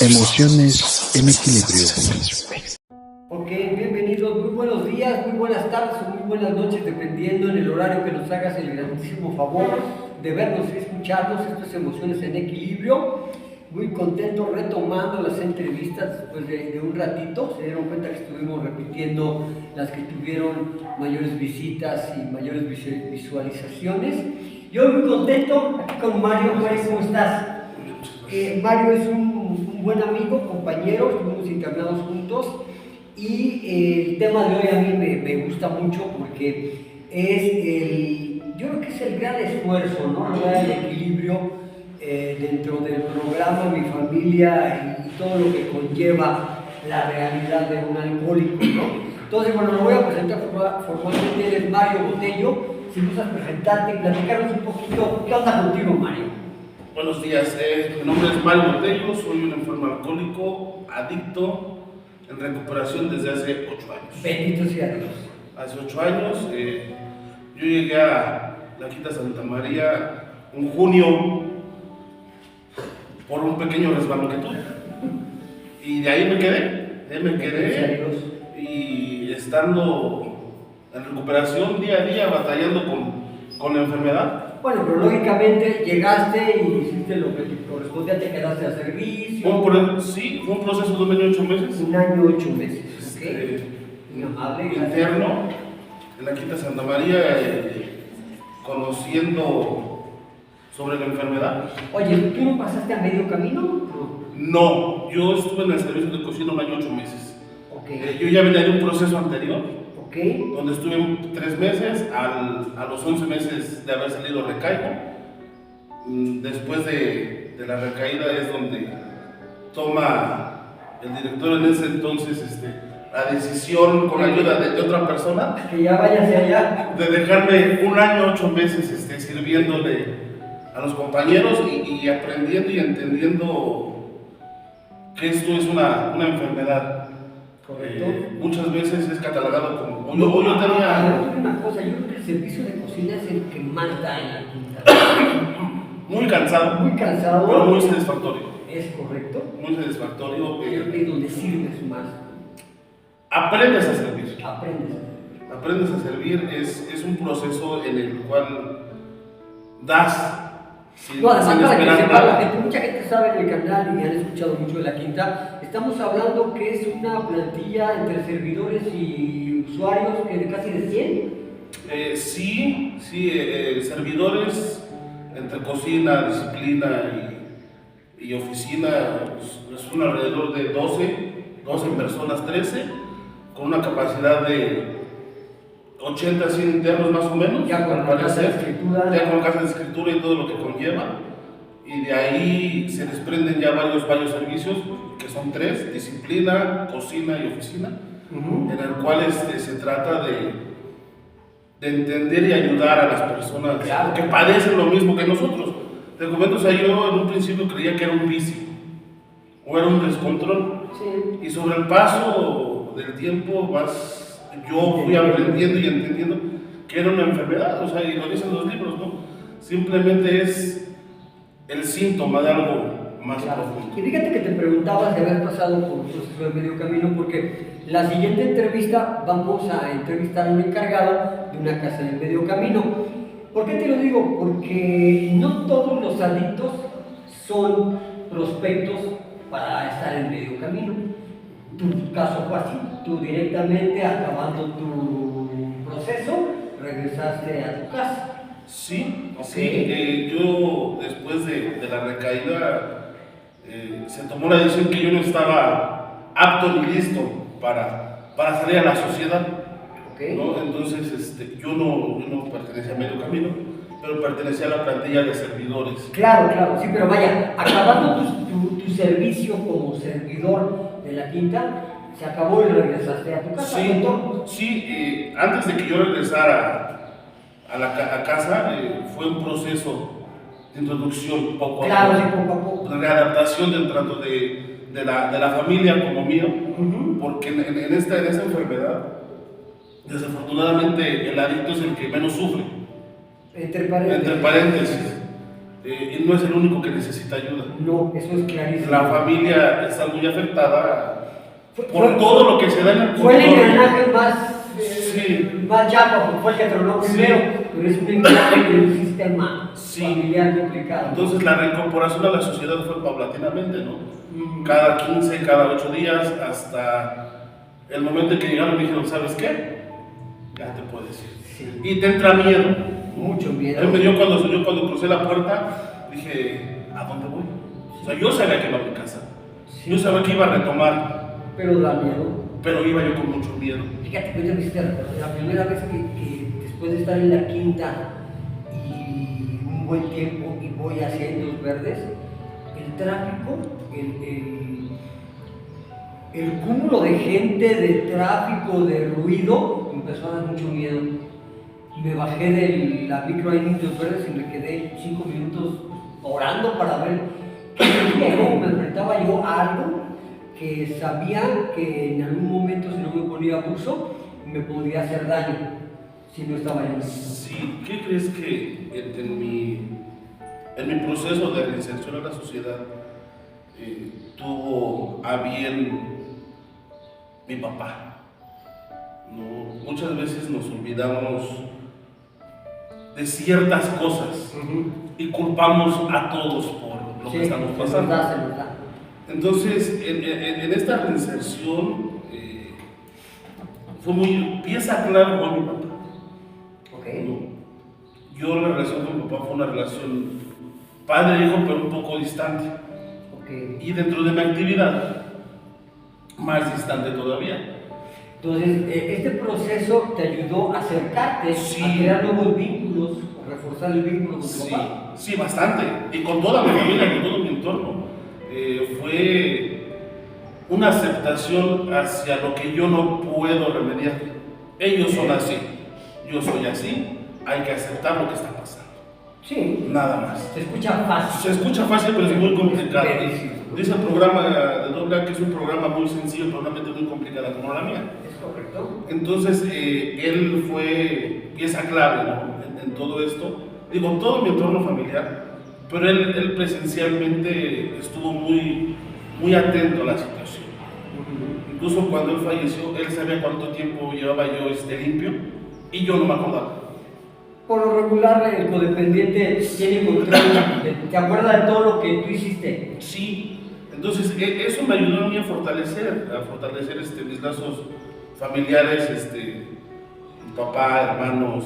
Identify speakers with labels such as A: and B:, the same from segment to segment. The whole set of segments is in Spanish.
A: Emociones en equilibrio.
B: Ok, bienvenidos, muy buenos días, muy buenas tardes o muy buenas noches, dependiendo en el horario que nos hagas el grandísimo favor de vernos y escucharnos. Esto es Emociones en Equilibrio. Muy contento retomando las entrevistas después de un ratito. Se dieron cuenta que estuvimos repitiendo las que tuvieron mayores visitas y mayores visualizaciones. Yo muy contento aquí con Mario. Mario, ¿cómo estás? Mario es un buen amigo, compañero, estuvimos internados juntos. Y el tema de hoy a mí me gusta mucho porque yo creo que es el gran esfuerzo, ¿no? Lograr el equilibrio dentro del programa, mi familia y todo lo que conlleva la realidad de un alcohólico, ¿no? Entonces, bueno, lo voy a presentar formalmente. Él es Mario Botello. Si gustas presentarte y platicarnos un poquito, ¿qué onda contigo, Mario?
C: Buenos días, mi nombre es Mario Botello, soy un enfermo alcohólico, adicto, en recuperación desde hace 8 años.
B: Bendito sea Dios.
C: Hace 8 años, yo llegué a la Quinta Santa María en junio por un pequeño resbalón que tuve. Y de ahí me quedé, y estando en recuperación día a día, batallando con la enfermedad.
B: Bueno, pero lógicamente llegaste y hiciste lo que te correspondía, te quedaste a servicio.
C: Sí, fue un proceso de 1 año y 8 meses.
B: 1 año y 8 meses,
C: Interno, en la Quinta Santa María, conociendo sobre la enfermedad.
B: Oye, ¿tú no pasaste a medio camino?
C: No, yo estuve en el servicio de cocina 1 año y 8 meses.
B: Okay.
C: Yo ya venía de un proceso anterior,
B: donde
C: estuve 3 meses, a los 11 meses de haber salido recaigo. Después de la recaída es donde toma el director en ese entonces la decisión, con ayuda de otra persona,
B: que ya váyase allá,
C: de dejarme 1 año y 8 meses sirviéndole a los compañeros y aprendiendo y entendiendo que esto es una enfermedad.
B: Correcto.
C: Muchas veces es catalogado como...
B: Yo tenía una cosa, yo creo que el servicio de cocina es el que más da en la quinta.
C: Muy cansado, pero muy satisfactorio.
B: Es correcto.
C: Muy satisfactorio.
B: Es donde sirves más.
C: Aprendes a servir.
B: Aprendes
C: a servir, es un proceso en el cual das.
B: No, además, para que sepa la gente, mucha gente sabe en el canal y han escuchado mucho de la Quinta. Estamos hablando que es una plantilla entre servidores y usuarios que de casi de 100.
C: Sí, servidores entre cocina, disciplina y oficina, pues, son alrededor de 12 personas, 13, con una capacidad de 80, 100 internos más o menos.
B: Ya con casa de escritura.
C: Ya con casa de escritura y todo lo que conlleva. Y de ahí se desprenden ya varios servicios, que son 3, disciplina, cocina y oficina, en el cual se trata de entender y ayudar a las personas que padecen lo mismo que nosotros. Te comento, yo en un principio creía que era un vicio o era un descontrol.
B: Sí.
C: Y sobre el paso del tiempo yo fui aprendiendo y entendiendo que era una enfermedad, y lo dicen los libros, ¿no? Simplemente es el síntoma de algo más profundo.
B: Y fíjate que te preguntabas de haber pasado por un proceso de medio camino, porque la siguiente entrevista vamos a entrevistar a un encargado de una casa de medio camino. ¿Por qué te lo digo? Porque no todos los adictos son prospectos para estar en medio camino. Tu caso fue así, tú directamente acabando tu proceso regresaste a tu casa.
C: Sí, yo después de la recaída se tomó la decisión que yo no estaba apto ni listo para salir a la sociedad. ¿No? Entonces yo no pertenecía a medio camino, pero pertenecía a la plantilla de servidores.
B: Claro, sí, pero vaya, acabando tu servicio como servidor de la Quinta, se acabó y regresaste a tu casa.
C: Sí, antes de que yo regresara a casa, fue un proceso de introducción poco a poco, de readaptación del trato de la familia como mío, porque en esta enfermedad, desafortunadamente, el adicto es el que menos sufre.
B: Entre paréntesis.
C: y no es el único que necesita ayuda.
B: No, eso es clarísimo.
C: La familia está muy afectada por todo lo que se da en el
B: fue el engranaje más,
C: sí.
B: más chapa, porque fue el que tronó primero, pero es un engranaje de un sistema familiar complicado.
C: Entonces la reincorporación a la sociedad fue paulatinamente, ¿no? Cada 15, cada 8 días, hasta el momento en que llegaron y dijeron, ¿sabes qué? Ya te puedes ir.
B: Sí.
C: Y te entra miedo.
B: Mucho miedo.
C: Yo cuando crucé la puerta, dije, ¿a dónde voy? O sea, yo sabía que iba a mi casa. Sí. Yo sabía que iba a retomar.
B: Pero da miedo.
C: Pero iba yo con mucho miedo.
B: Fíjate que yo me hiciste la primera vez que después de estar en la quinta y un buen tiempo y voy hacia Indios Verdes, el tráfico, el cúmulo de gente, de tráfico, de ruido, empezó a dar mucho miedo. Me bajé de la micro en Indios Verdes y me quedé 5 minutos orando para ver qué me enfrentaba yo a algo que sabía que en algún momento, si no me ponía abuso, me podría hacer daño si no estaba yo.
C: Sí, ¿qué crees que en mi proceso de reinserción a la sociedad tuvo a bien mi papá? ¿No? Muchas veces nos olvidamos de ciertas cosas y culpamos a todos por lo que estamos pasando.
B: Se nos da.
C: Entonces, en esta reinserción fue muy pieza clave con mi papá.
B: Okay.
C: ¿No? Yo la relación con mi papá fue una relación padre-hijo, pero un poco distante.
B: Okay.
C: Y dentro de mi actividad, más distante todavía.
B: Entonces, este proceso te ayudó a acercarte, a crear nuevos vínculos, a reforzar el vínculo con tu papá.
C: Sí, bastante. Y con toda mi familia, con todo mi entorno. Fue una aceptación hacia lo que yo no puedo remediar. Ellos son así, yo soy así, hay que aceptar lo que está pasando.
B: Sí.
C: Nada más.
B: Se escucha fácil.
C: Se escucha fácil, pero es muy complicado. Dice el programa de AA que es un programa muy sencillo, pero una mente muy complicada como la mía.
B: Es correcto.
C: Entonces, él fue pieza clave, ¿no? en todo esto. Digo, todo mi entorno familiar, pero él presencialmente estuvo muy, muy atento a la situación. Incluso cuando él falleció, él sabía cuánto tiempo llevaba yo limpio y yo no me acordaba.
B: Por lo regular, el codependiente tiene control, ¿te acuerdas de todo lo que tú hiciste?
C: Sí, entonces eso me ayudó a mí a fortalecer mis lazos familiares, mi papá, hermanos,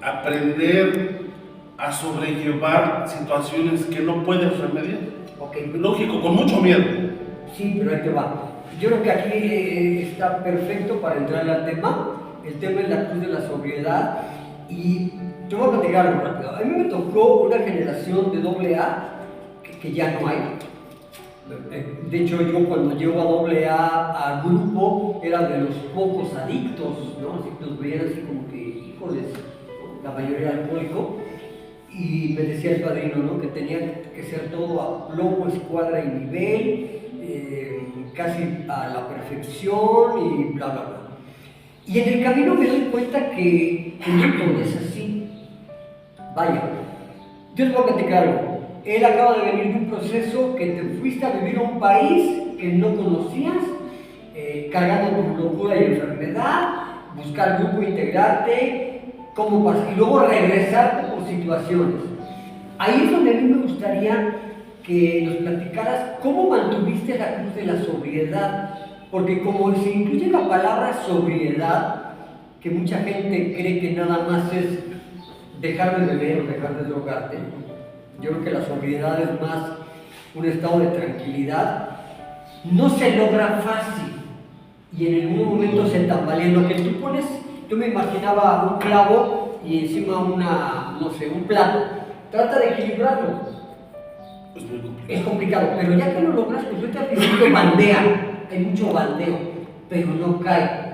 C: aprender a sobrellevar situaciones que no puedes remediar.
B: Okay.
C: Lógico, con mucho miedo.
B: Sí, pero ahí te va. Yo creo que aquí está perfecto para entrar al tema. El tema es la cruz de la sobriedad. Y te voy a platicar algo rápido. A mí me tocó una generación de AA que ya no hay. De hecho, yo cuando llego a AA al grupo era de los pocos adictos, ¿no? Así que nos veían así como que, híjoles, la mayoría alcohólico. Y me decía el padrino, ¿no? Que tenía que ser todo a plomo, escuadra y nivel, casi a la perfección y bla, bla, bla. Y en el camino me doy cuenta que no todo es así. Vaya, yo les voy a platicar algo. Él acaba de venir de un proceso que te fuiste a vivir a un país que no conocías, cargando tu locura y enfermedad, buscar grupo, integrarte, cómo pasar, y luego regresarte por situaciones. Ahí es donde a mí me gustaría que nos platicaras cómo mantuviste la cruz de la sobriedad, porque como se incluye la palabra sobriedad, que mucha gente cree que nada más es dejar de beber o dejar de drogarte, yo creo que la sobriedad es más un estado de tranquilidad, no se logra fácil y en algún momento se tambalea. Lo que tú pones, yo me imaginaba un clavo y encima un plato, trata de equilibrarlo. Es complicado, pero ya que lo logras, pues ahorita al principio bandea, hay mucho bandeo, pero no cae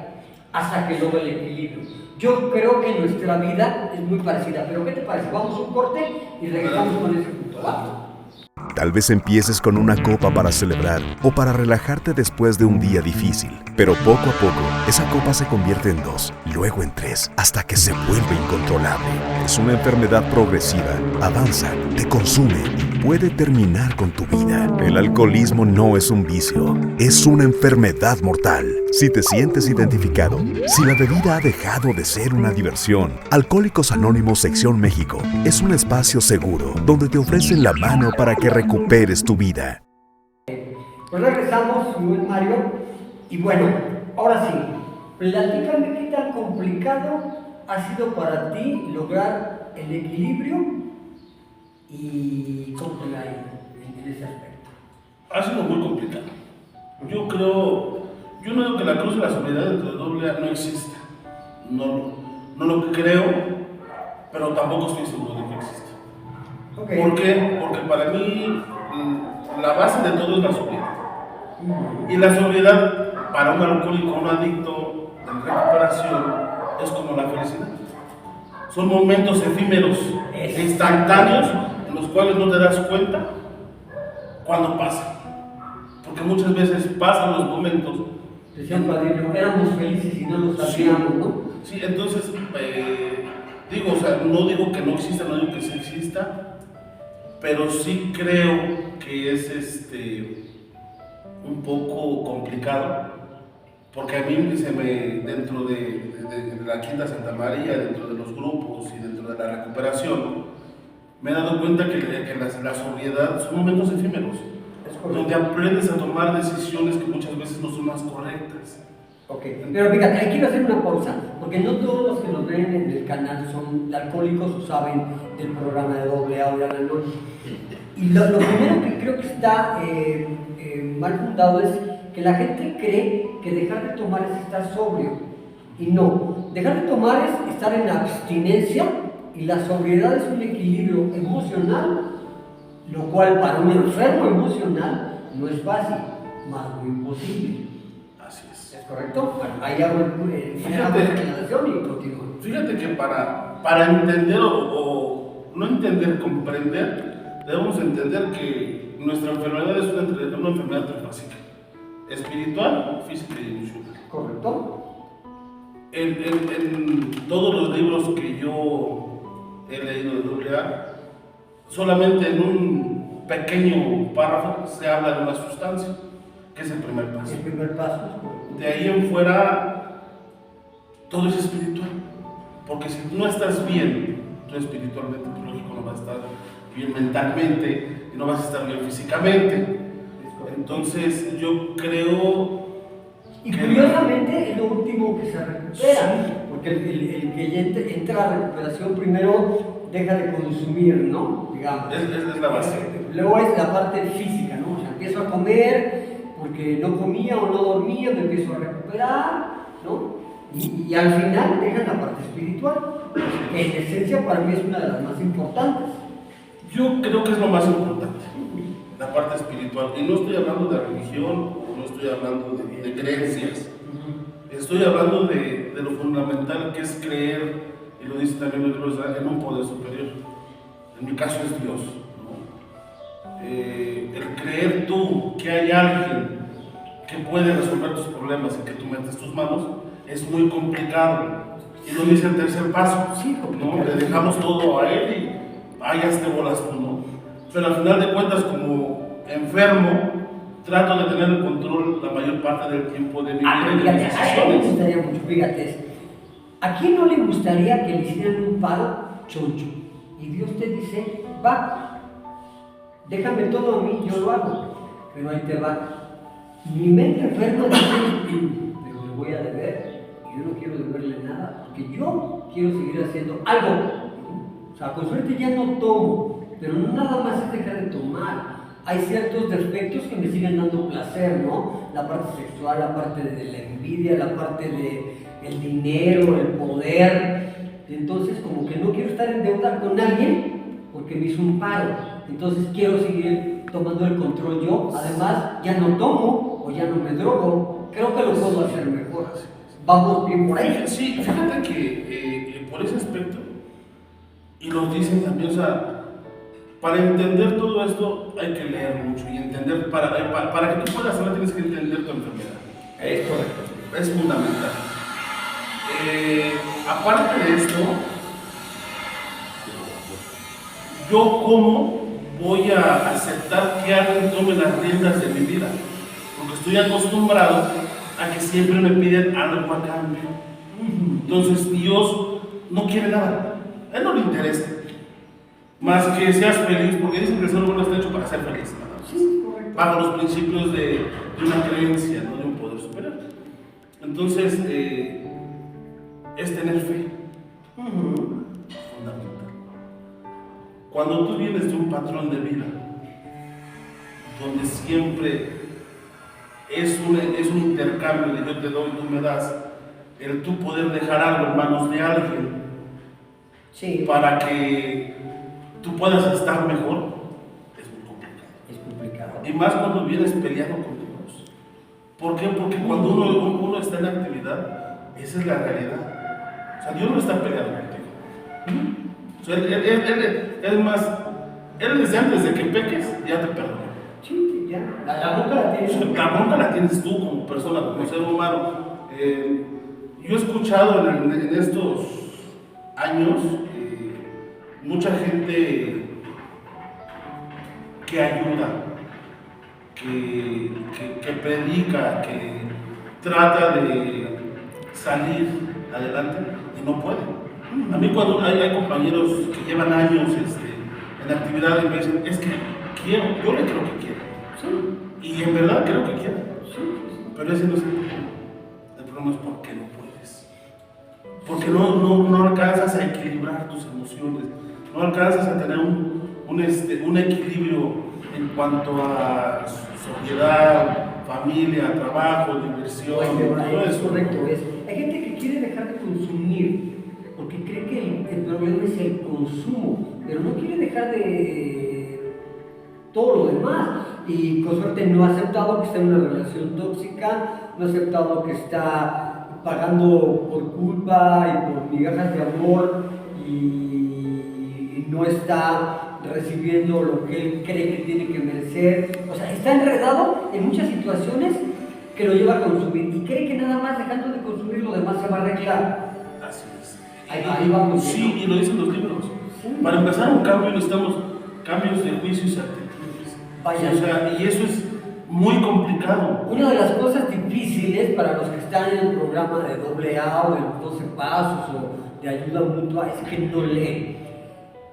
B: hasta que logra el equilibrio. Yo creo que nuestra vida es muy parecida, pero ¿qué te parece? Vamos a un corte y regresamos con ese punto, ¿va?
A: Tal vez empieces con una copa para celebrar o para relajarte después de un día difícil, pero poco a poco esa copa se convierte en 2, luego en 3, hasta que se vuelve incontrolable. Es una enfermedad progresiva, avanza, te consume y puede terminar con tu vida. El alcoholismo no es un vicio, es una enfermedad mortal. Si te sientes identificado, si la bebida ha dejado de ser una diversión, Alcohólicos Anónimos Sección México es un espacio seguro donde te ofrecen la mano para que recuperes tu vida.
B: Pues regresamos, muy buen Mario, y bueno, ahora sí, platícame qué tan complicado ha sido para ti lograr el equilibrio y cómo te va en ese aspecto.
C: Ha sido muy complicado. Yo no digo que la cruz de la sobriedad dentro de AA no exista. No lo creo, pero tampoco estoy seguro de que exista.
B: Okay.
C: ¿Por qué? Porque para mí la base de todo es la sobriedad. Y la sobriedad para un alcohólico, un adicto en recuperación, es como la felicidad. Son momentos efímeros, instantáneos, en los cuales no te das cuenta cuando pasa. Porque muchas veces pasan los momentos.
B: Decían Padrino, éramos felices y no lo sabíamos, ¿no?
C: Sí, entonces, no digo que no exista, no digo que sí exista, pero sí creo que es un poco complicado, porque a mí dentro de la Quinta Santa María, dentro de los grupos y dentro de la recuperación, me he dado cuenta que la sobriedad son momentos efímeros, donde aprendes a tomar decisiones que muchas veces no son las correctas.
B: Ok, pero fíjate, aquí quiero hacer una pausa, porque no todos los que nos ven en el canal son alcohólicos o saben del programa de AA o de Al-Anon. Y lo primero que creo que está mal fundado es que la gente cree que dejar de tomar es estar sobrio. Y no, dejar de tomar es estar en abstinencia, y la sobriedad es un equilibrio emocional, lo cual para un enfermo emocional no es fácil, más muy imposible.
C: Así es.
B: ¿Es correcto? Bueno, ahí hago la declaración y continúo.
C: Fíjate que para entender o no entender, comprender, debemos entender que nuestra enfermedad es una enfermedad trifásica: espiritual, física y emocional.
B: ¿Correcto?
C: En todos los libros que yo he leído de AA, solamente en un pequeño párrafo se habla de una sustancia, que es el primer paso.
B: El primer paso.
C: De ahí en fuera, todo es espiritual. Porque si tú no estás bien, tú espiritualmente, tu lógico no vas a estar bien mentalmente y no vas a estar bien físicamente. Entonces, yo creo.
B: Y curiosamente es lo último que se recupera, porque el que ya entra a la recuperación primero deja de consumir, ¿no? Digamos.
C: Es la base.
B: Luego es la parte física, ¿no? O sea, empiezo a comer porque no comía o no dormía, me empiezo a recuperar, ¿no? Y al final dejan la parte espiritual, que en esencia para mí es una de las más importantes.
C: Yo creo que es lo más importante, la parte espiritual. Y no estoy hablando de religión, no estoy hablando de creencias. Estoy hablando de lo fundamental que es creer, y lo dice también el libro, en un poder superior. En mi caso es Dios, ¿no? El creer tú que hay alguien que puede resolver tus problemas y que tú metes tus manos es muy complicado. Y lo dice el tercer paso, ¿no? Le dejamos todo a él y hazte bolas tú, ¿no? Pero al final de cuentas, como enfermo, trato de tener el control la mayor parte del tiempo de mi vida y de mis
B: A mí me
C: decisiones.
B: gustaría mucho, fíjate, ¿a quién no le gustaría que le hicieran un paro choncho? Y Dios te dice, va, déjame todo a mí, yo lo hago, pero ahí te va. Mi mente enferma dice, pero le voy a deber, y yo no quiero deberle nada, porque yo quiero seguir haciendo algo. O sea, con suerte ya no tomo, pero no nada más es dejar de tomar. Hay ciertos defectos que me siguen dando placer, ¿no? La parte sexual, la parte de la envidia, la parte del dinero, el poder. Entonces, como que no quiero estar en deuda con alguien porque me hizo un paro. Entonces, quiero seguir tomando el control yo. Además, ya no tomo o ya no me drogo. Creo que lo puedo hacer mejor. Vamos bien por ahí.
C: Sí, fíjate que por ese aspecto, y lo dicen también, o sea, Para entender todo esto hay que leer mucho y entender, para que tú puedas saber tienes que entender tu enfermedad.
B: Es correcto.
C: Es fundamental. Aparte de esto, yo cómo voy a aceptar que alguien tome las riendas de mi vida, porque estoy acostumbrado a que siempre me piden algo a cambio. Entonces Dios no quiere nada, a Él no le interesa, más que seas feliz, porque dicen que el ser humano está hecho para ser feliz, ¿no? Bajo los principios de una creencia, ¿no? De un poder superior. Entonces, es tener fe, fundamental. Cuando tú vienes de un patrón de vida, donde siempre es un intercambio de yo te doy, tú me das, el tú poder dejar algo en manos de alguien,
B: sí,
C: para que tú puedas estar mejor, es muy complicado.
B: Es complicado.
C: Y más cuando vienes peleado con Dios. ¿Por qué? Porque cuando uno está en actividad, esa es la realidad. O sea, Dios no está peleado contigo. O sea, es más, Él desde antes de que peques, ya te perdonó.
B: Sí, ya. La bronca la tienes.
C: La bronca la tienes tú como persona, como ser humano. Yo he escuchado en estos años mucha gente que ayuda, que predica, que trata de salir adelante y no puede. A mí cuando hay compañeros que llevan años en actividad y me dicen, es que quiero, yo le creo que quiero.
B: Sí.
C: Y en verdad creo que quiero.
B: Sí.
C: Pero ese no es el problema. El problema es porque no puedes. Porque no alcanzas a equilibrar tus emociones. No alcanzas a tener un equilibrio en cuanto a sociedad, familia, trabajo, diversión, todo
B: Es
C: eso.
B: correcto. Hay gente que quiere dejar de consumir porque cree que el problema es el consumo, pero no quiere dejar de todo lo demás. Y con suerte no ha aceptado que está en una relación tóxica, no ha aceptado que está pagando por culpa y por migajas de amor y no está recibiendo lo que él cree que tiene que merecer. O sea, está enredado en muchas situaciones que lo lleva a consumir y cree que nada más dejando de consumir lo demás se va a arreglar.
C: Así es.
B: Ahí vamos.
C: Sí, y lo dicen los libros.
B: Sí.
C: Para empezar un cambio necesitamos cambios de juicios y actitudes.
B: Vaya.
C: O sea, y eso es muy complicado.
B: Una de las cosas difíciles para los que están en el programa de AA o de los 12 pasos o de ayuda mutua es que no leen.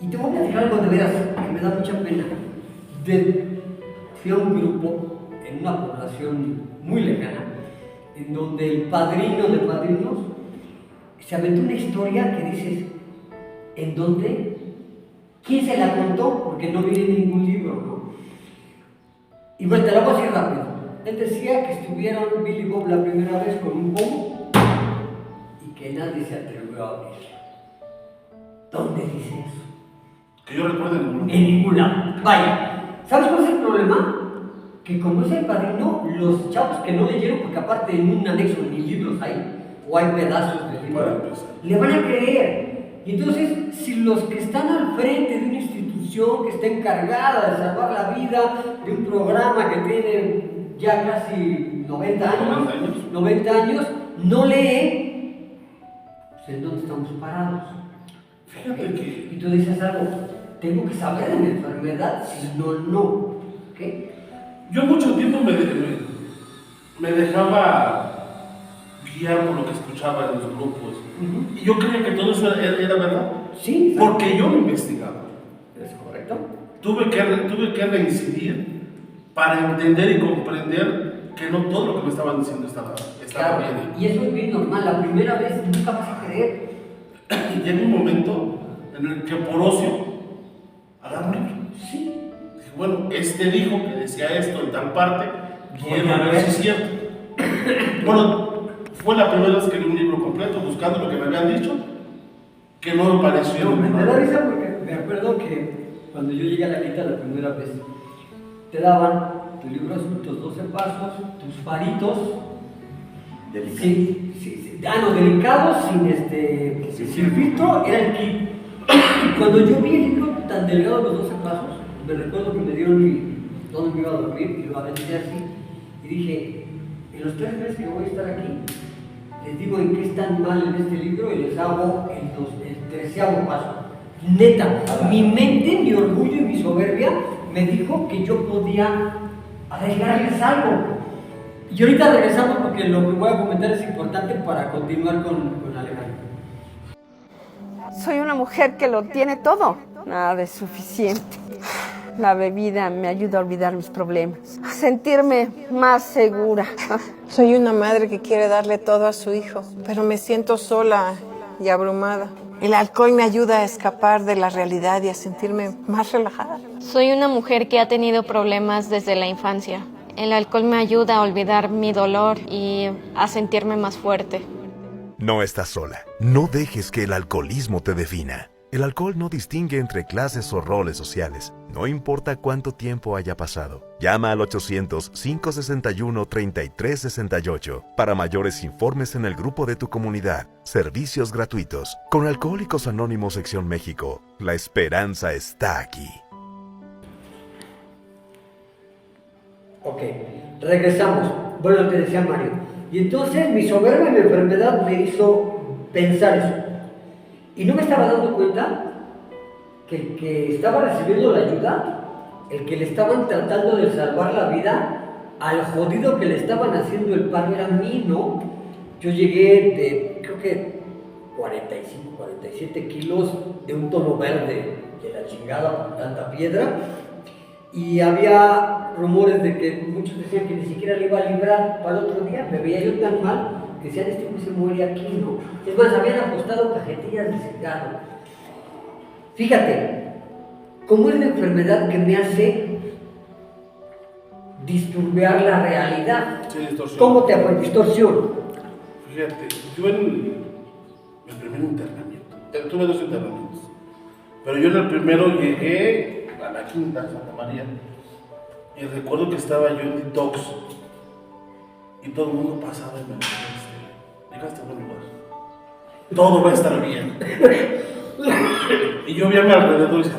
B: Y te voy a decir algo de veras que me da mucha pena. Fui a un grupo en una población muy lejana, en donde el padrino de padrinos se aventó una historia que dices, ¿en dónde? ¿Quién se la contó? Porque no viene en ningún libro, ¿no? Y bueno, te lo voy a decir rápido. Él decía que estuvieron Billy y Bob la primera vez con un pomo y que nadie se atrevió a abrir. ¿Dónde dice eso?
C: Que yo recuerde
B: En ningún lado. Vaya, ¿sabes cuál es el problema? Que como es el padrino, los chavos que no leyeron, porque aparte en un anexo ni libros hay, o hay pedazos de libros, le van a creer. Y entonces, si los que están al frente de una institución que está encargada de salvar la vida, de un programa que tiene ya casi 90 años, no leen, pues ¿en dónde estamos parados?
C: Fíjate que
B: Y tú dices algo, tengo que saber de mi enfermedad, si no. ¿Okay?
C: yo mucho tiempo me dejaba guiar por lo que escuchaba en los grupos. Y yo creía que todo eso era verdad.
B: Sí.
C: Porque yo lo investigaba.
B: ¿Es correcto?
C: Tuve que reincidir para entender y comprender que no todo lo que me estaban diciendo estaba
B: Claro,
C: bien.
B: y eso es bien normal. La primera vez nunca vas a creer.
C: Y llega un momento en el que por ocio agarro un libro.
B: Sí.
C: Dije, bueno, este dijo que decía esto en tal parte, quiero
B: a
C: ver
B: ver.
C: si es cierto. Bueno, fue la primera vez que leí un libro completo buscando lo que me habían dicho, que no me pareció.
B: No, me da risa porque me acuerdo que cuando yo llegué a la quinta la primera vez, te daban tu libro, tus 12 pasos, tus faritos.
A: Delicados.
B: Sí. No, delicados, sin filtro, era el kit. cuando yo vi el libro tan delgado, los 12 pasos, me recuerdo que me dieron donde me iba a dormir y lo aventé así. Y dije, en los 3 meses que voy a estar aquí, les digo en qué están mal en este libro y les hago el 13º paso. Neta, mi mente, mi orgullo y mi soberbia me dijo que yo podía arreglarles algo. Y ahorita regresamos porque lo que voy a comentar es importante para continuar con Alejandro.
D: Soy una mujer que lo tiene todo, nada de suficiente. La bebida me ayuda a olvidar mis problemas, a sentirme más segura.
E: Soy una madre que quiere darle todo a su hijo, pero me siento sola y abrumada. El alcohol me ayuda a escapar de la realidad y a sentirme más relajada.
F: Soy una mujer que ha tenido problemas desde la infancia. El alcohol me ayuda a olvidar mi dolor y a sentirme más fuerte.
A: No estás sola. No dejes que el alcoholismo te defina. El alcohol no distingue entre clases o roles sociales. No importa cuánto tiempo haya pasado. Llama al 800-561-3368 para mayores informes en el grupo de tu comunidad. Servicios gratuitos. Con Alcohólicos Anónimos Sección México, la esperanza está aquí.
B: Ok, regresamos. Bueno, te decía Mario. Y entonces mi soberbia y mi enfermedad me hizo pensar eso. Y no me estaba dando cuenta que el que estaba recibiendo la ayuda, el que le estaban tratando de salvar la vida, al jodido que le estaban haciendo el paro era a mí, ¿no? Yo llegué de, creo que 45, 47 kilos de un tono verde, de la chingada por tanta piedra. Y había rumores de que muchos decían que ni siquiera le iba a librar para el otro día. Me veía yo tan mal que decían, este güey se muere aquí, ¿no? Es más, habían apostado cajetillas de cigarro. Fíjate, ¿cómo es la enfermedad que me hace disturbar la realidad?
C: Sí, distorsión.
B: ¿Cómo te fue? Distorsión.
C: Fíjate, yo en el primer internamiento, tuve 2 internamientos, pero yo en el primero llegué a la quinta, Santa María, y recuerdo que estaba yo en detox, y todo el mundo pasaba y me decía, llegaste a buen lugar, todo va a estar bien. Y yo vi a mi alrededor y decía,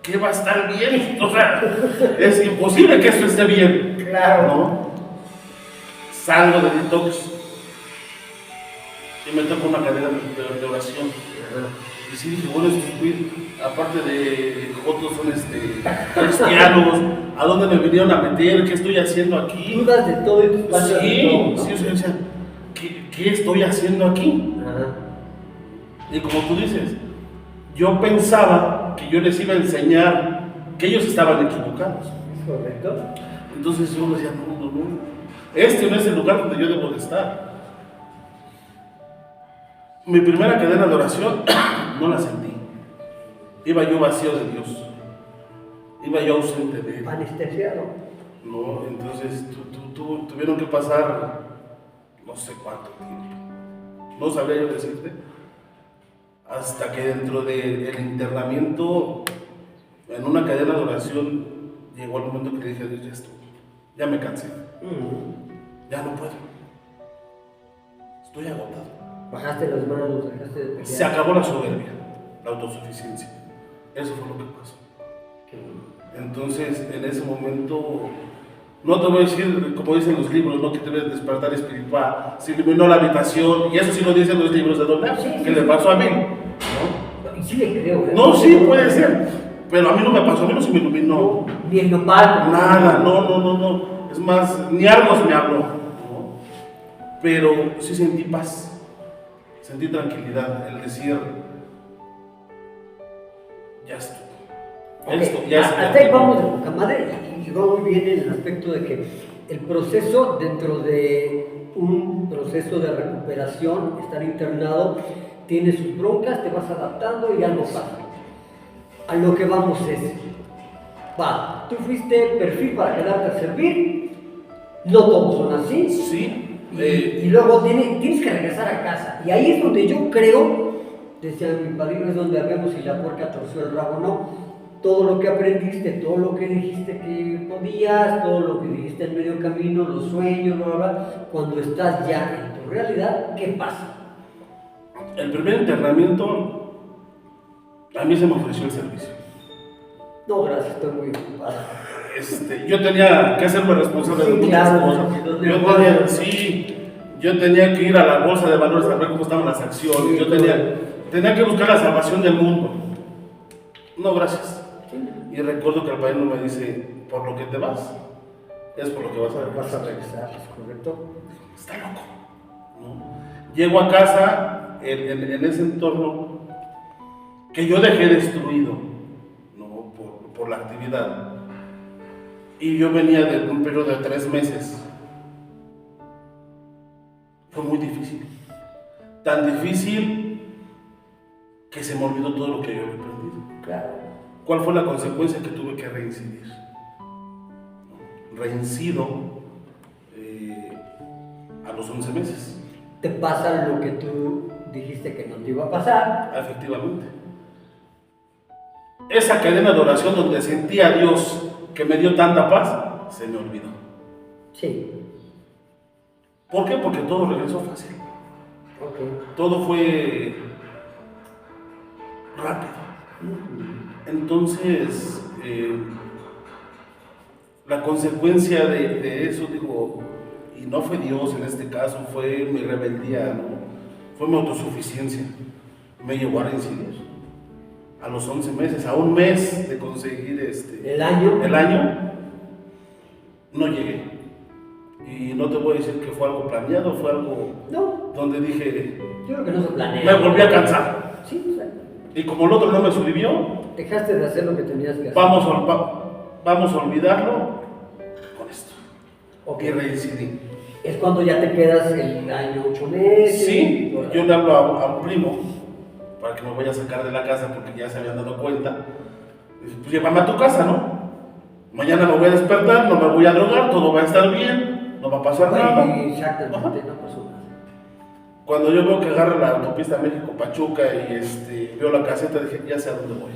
C: ¿qué va a estar bien? O sea, es imposible que esto esté bien.
B: Claro.
C: ¿No? Salgo de detox y me toco una cadena de oración. Y sí dije, bueno, aparte de otros son cristianos, ¿a dónde me vinieron a meter? ¿Qué estoy haciendo aquí?
B: Dudas de todo y tus pasos de todo, ¿no?
C: Sí, o sea, ¿qué estoy haciendo aquí?
B: Ajá.
C: Y como tú dices, yo pensaba que yo les iba a enseñar que ellos estaban equivocados.
B: ¿Es correcto?
C: Entonces yo decía, no, este no es el lugar donde yo debo de estar. Mi primera cadena de oración no la sentí. Iba yo vacío de Dios. Iba yo ausente de Él.
B: Anestesiado.
C: No, entonces tuvieron que pasar no sé cuánto tiempo. No sabría yo decirte. Hasta que dentro del internamiento, en una cadena de oración, llegó el momento que le dije a Dios, ya estuvo. Ya me cansé. Ya no puedo. Estoy agotado.
B: Bajaste las manos, dejaste de pelear.
C: Se acabó la soberbia, la autosuficiencia. Eso fue lo que pasó. Entonces, en ese momento, no te voy a decir, como dicen los libros, no que te debes despertar espiritual, se iluminó la habitación, y eso sí lo dicen los libros de Don que le pasó a mí. ¿No?
B: Y sí le creo, ¿eh?
C: No, sí, puede ser. Pero a mí no me pasó, a mí no se me iluminó.
B: Ni el nopal.
C: Nada, no. Es más, ni algo se me habló. ¿No? Pero sí sentí paz. Sentí tranquilidad, el decir, ya estuvo.
B: Okay.
C: Esto ya es.
B: Hasta ahí vamos de poca madre y va muy bien en el aspecto de que el proceso dentro de un proceso de recuperación, estar internado, tiene sus broncas, te vas adaptando y algo pasa. A lo que vamos es, tú fuiste perfil para quedarte a servir, no todos son así.
C: Sí.
B: Y luego tienes que regresar a casa. Y ahí es donde yo creo, decía mi padrino, es donde vemos si la puerca torció el rabo o no. Todo lo que aprendiste, todo lo que dijiste que podías, todo lo que dijiste en medio camino, los sueños, bla, bla, bla, cuando estás ya en tu realidad, ¿qué pasa?
C: El primer internamiento, A mí se me ofreció el servicio.
B: No, gracias, estoy muy ocupado.
C: Yo tenía que hacerme responsable de muchas cosas. Yo tenía que ir a la bolsa de valores a ver cómo estaban las acciones. Yo tenía que buscar la salvación del mundo. No, gracias. Y recuerdo que el padrino me dice, por lo que te vas, es por lo que vas a
B: regresar, ¿es correcto?
C: Está loco, ¿no? Llego a casa en ese entorno que yo dejé destruido, ¿no? por la actividad. Y yo venía de un periodo de 3 meses. Fue muy difícil. Tan difícil que se me olvidó todo lo que yo había aprendido.
B: Claro.
C: ¿Cuál fue la consecuencia? Que tuve que reincidir? Reincido a los 11 meses.
B: Te pasa lo que tú dijiste que no te iba a pasar.
C: Efectivamente. Esa cadena de oración donde sentí a Dios que me dio tanta paz, se me olvidó.
B: Sí.
C: ¿Por qué? Porque todo regresó fácil.
B: Okay.
C: Todo fue rápido. Entonces, la consecuencia de eso, digo, y no fue Dios en este caso, fue mi rebeldía, ¿no? Fue mi autosuficiencia. Me llevó a reincidir. A los 11 meses, a un mes de conseguir el año, no llegué. Y no te voy a decir que fue algo planeado, fue algo donde dije,
B: yo creo que no se planea.
C: Me volví a cansar.
B: Sí, exacto.
C: Y como el otro no me sirvió,
B: dejaste de hacer lo que tenías que hacer.
C: Vamos a olvidarlo con esto.
B: Okay.
C: Y reincidí.
B: Es cuando ya te quedas el año 8 meses.
C: Sí, yo le hablo a un primo para que me vaya a sacar de la casa porque ya se habían dado cuenta. Dice, pues llévame a tu casa, ¿no? Mañana me voy a despertar, no me voy a drogar, todo va a estar bien, no va a pasar nada.
B: Exactamente, no pasó nada.
C: Cuando yo veo que agarra la autopista México-Pachuca y veo la caseta, dije, ya sé a dónde voy.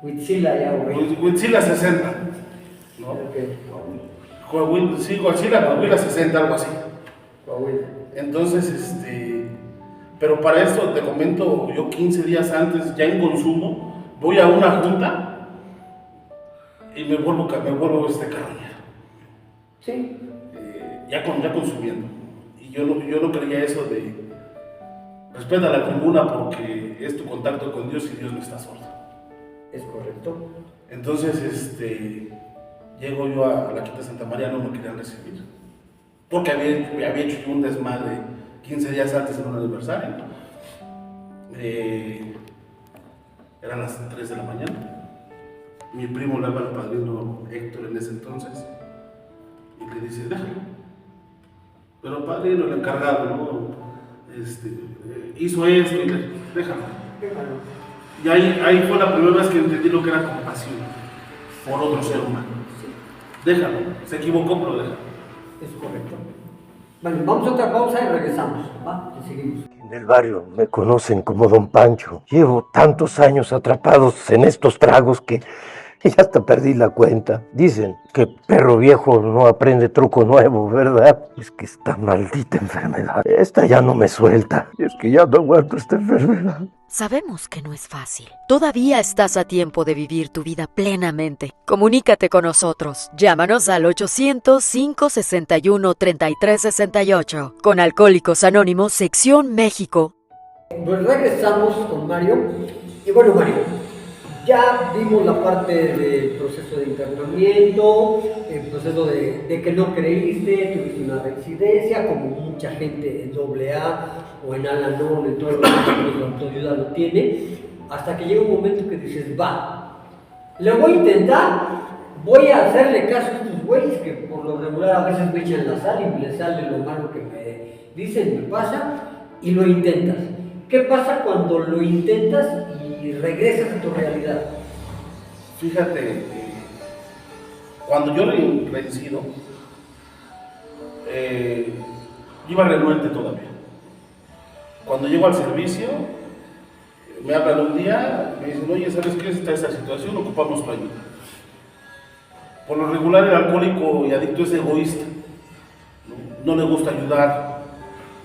B: Huitzila ya, güey.
C: Huitzila 60, ¿no?
B: Okay.
C: Sí, Coahuila 60, algo así.
B: Coahuila.
C: Entonces, pero para esto te comento, yo 15 días antes, ya en consumo, voy a una junta y me vuelvo carroñero.
B: Sí.
C: Ya consumiendo. Y yo no creía eso de respeta la tribuna porque es tu contacto con Dios y Dios no está sordo.
B: Es correcto.
C: Entonces, llego yo a la Quinta Santa María, no me querían recibir. Porque había hecho yo un desmadre 15 días antes en un aniversario. Eran las 3 de la mañana. Mi primo le habla al padrino Héctor en ese entonces y le dice, déjalo. Pero padrino, el encargado, ¿no? Hizo esto y déjalo. Y ahí fue la primera vez que entendí lo que era compasión por otro ser humano. Déjalo, se equivocó, pero déjalo.
B: Es correcto. Bueno, vamos a otra pausa y regresamos, ¿va? Y seguimos.
G: En el barrio me conocen como Don Pancho. Llevo tantos años atrapados en estos tragos que ya hasta perdí la cuenta. Dicen que perro viejo no aprende truco nuevo, ¿verdad? Es que esta maldita enfermedad, esta ya no me suelta. Y es que ya no aguanto esta enfermedad.
H: Sabemos que no es fácil. Todavía estás a tiempo de vivir tu vida plenamente. Comunícate con nosotros. Llámanos al 800-561-3368. Con Alcohólicos Anónimos, Sección México.
B: Pues regresamos con Mario. Y bueno, Mario, ya vimos la parte del proceso de internamiento, el proceso de que no creíste, tuviste una reincidencia, como mucha gente en AA o en Al-Anon, en todos los centros de autoayuda lo tiene, hasta que llega un momento que dices, va, le voy a intentar, voy a hacerle caso a estos güeyes que por lo regular a veces me echan la sal y me sale lo malo que me dicen, me pasa, y lo intentas. ¿Qué pasa cuando lo intentas y regresas a tu realidad?
C: Fíjate, cuando yo reincido, yo iba renuente todavía. Cuando llego al servicio, me hablan un día, me dicen, oye, ¿sabes qué? Está esa situación, ocupamos tu ayuda. Por lo regular el alcohólico y adicto es egoísta, no le gusta ayudar,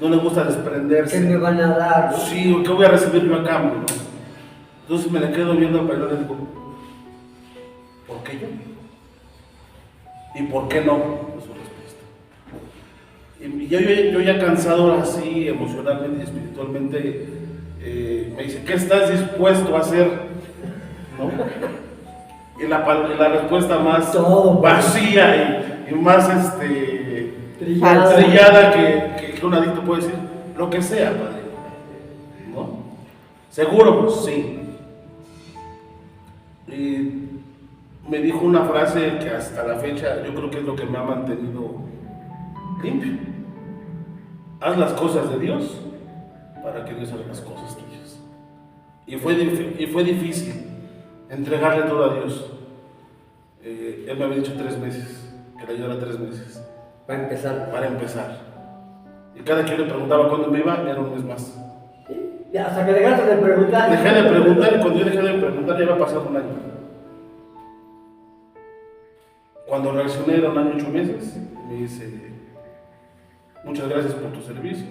C: no le gusta desprenderse.
B: ¿Qué me van a dar?
C: Sí, ¿qué voy a recibir yo a cambio? Entonces me le quedo viendo al Padre y le digo, ¿por qué yo? ¿Y por qué no? Es su respuesta. Y yo ya cansado así, emocionalmente y espiritualmente, me dice, ¿qué estás dispuesto a hacer? ¿No? Y la respuesta más vacía y más trillada que un adicto puede decir, lo que sea, padre. ¿No? ¿Seguro? Pues sí. Y me dijo una frase que hasta la fecha yo creo que es lo que me ha mantenido limpio. Haz las cosas de Dios para que Dios haga las cosas tuyas. Y fue difícil entregarle todo a Dios. Él me había dicho 3 meses, que le ayudara 3 meses.
B: Para
C: empezar. Y cada que yo le preguntaba cuándo me iba, era un mes más.
B: Ya, hasta que dejaste de preguntar.
C: Dejé de preguntar y cuando yo dejé de preguntar ya iba a pasar un año. Cuando reaccioné era un año 8 meses, me dice, muchas gracias por tu servicio.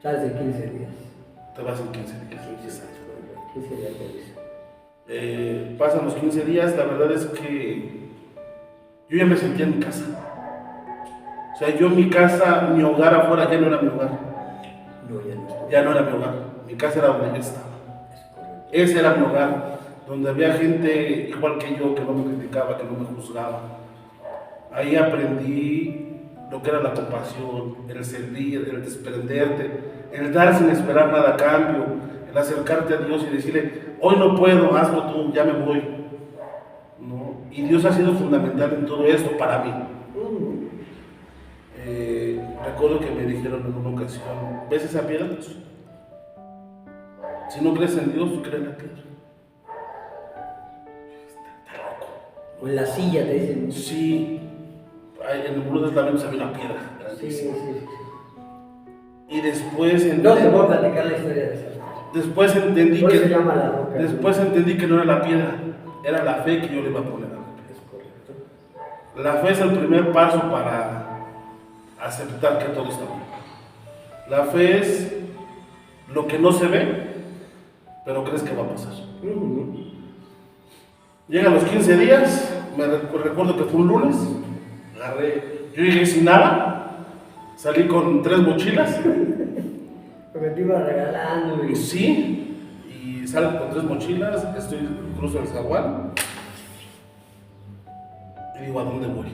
B: Sales de 15 días.
C: Te vas en 15 días.
B: 15 días de aviso.
C: Pasan los 15 días, la verdad es que yo ya me sentía en mi casa. O sea, yo en mi casa, mi hogar afuera ya no era mi hogar. Ya no era mi hogar. Mi casa era donde yo estaba. Ese era mi hogar, donde había gente igual que yo, que no me criticaba, que no me juzgaba. Ahí aprendí lo que era la compasión, el servir, el desprenderte, el dar sin esperar nada a cambio, el acercarte a Dios y decirle, hoy no puedo, hazlo tú, ya me voy. ¿No? Y Dios ha sido fundamental en todo esto para mí. Recuerdo que me dijeron en una ocasión, ¿ves esa piedra? Si no crees en Dios, cree en la piedra. Está loco.
B: O en la silla te dicen.
C: Sí, en el muro de lamentos había una piedra.
B: Sí.
C: Y después entendí,
B: No te voy a platicar la historia de esa.
C: después entendí
B: ¿Cómo
C: que
B: se llama la roca?
C: después entendí que no era la piedra, era la fe que yo le iba a poner a la piedra.
B: Es correcto.
C: La fe es el primer paso para aceptar que todo está bien. La fe es lo que no se ve, pero crees que va a pasar. Llegan los 15 días, recuerdo que fue un lunes, yo llegué sin nada, salí con 3 mochilas.
B: Porque te iba regalando.
C: Sí, y salgo con 3 mochilas, cruzo el zaguán y digo, ¿a dónde voy?